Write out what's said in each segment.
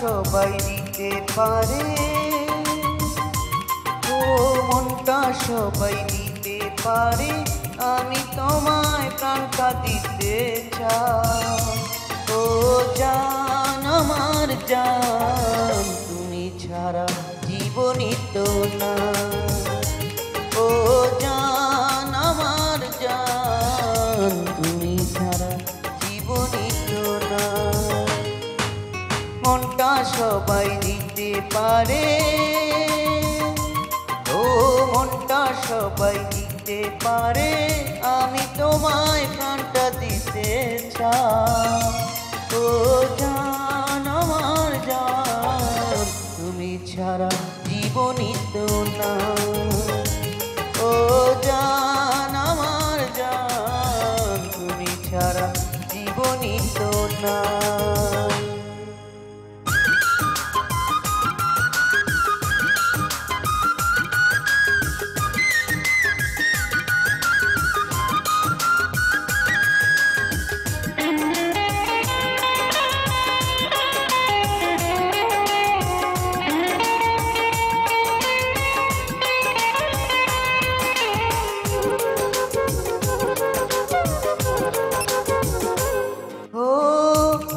সবাই দিতে পারে, ও মনটা সবাই দিতে পারে, আমি তোমায় প্রাণটা দিতে চাই। ও জান আমার জান, তুমি ছাড়া জীবনই তো না। ও জান আমার জান, তুমি ছাড়া জীবনই তো না। মনটা সবাই দিতে পারে, ও মনটা সবাই দিতে পারে, আমি তোমায় প্রাণটা দিতে চাই। ও জান আমার জান, তুমি ছাড়া জীবনই তো না। ও জান আমার জান, তুমি ছাড়া জীবনই তো না।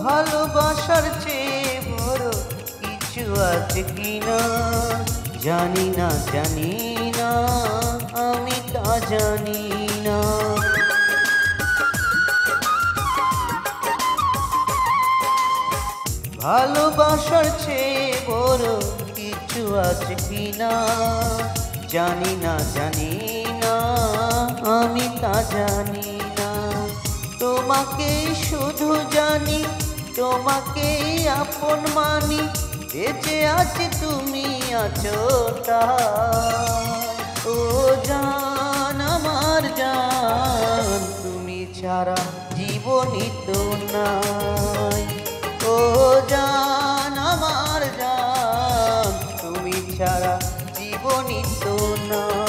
ভালোবাসার চেয়ে বড় কিছু আছে কিনা জানি না, জানি না, আমি তা জানি না। ভালোবাসার চেয়ে বড় কিছু আছে কিনা জানি না, জানি না, আমি তা জানি না। তোমাকে শুধু জানি, তোমাকে আপন মানি, বেঁচে আছে তুমি আছো তাই। ও জান আমার জান, তুমি ছাড়া জীবনই তো নাই। ও জান আমার জান, তুমি ছাড়া জীবনই তো নাই।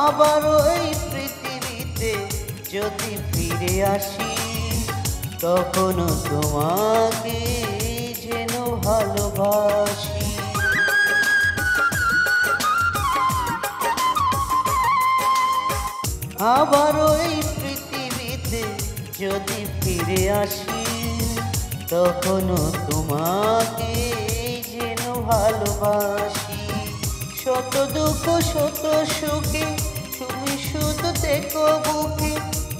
আবারও এই পৃথিবীতে যদি ফিরে আসি, তখনও তোমাকে যেন ভালোবাসি। আবারও এই পৃথিবীতে যদি ফিরে আসি, তখনও তোমাকে যেন ভালোবাসি। শত দুঃখ শত সুখে তুমি শুধু দেখো বুকে,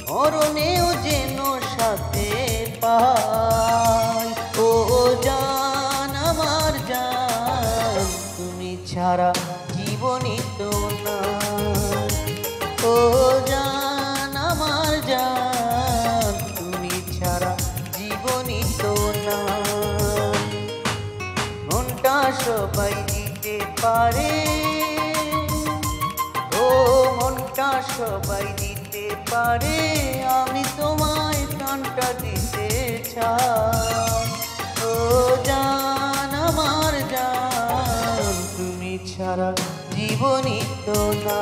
মরণেও যেন সাথে পাই। ও জান আমার জান, তুমি ছাড়া জীবনই তো না। ও জান আমার জান, তুমি ছাড়া জীবনই তো না। মনটা সবাই দিতে পারে, ও মনটা সবাই দিতে পারে, আমি তোমায় প্রাণটা দিতে চাই। ও জান আমার জান, তুমি ছাড়া জীবনই তো না।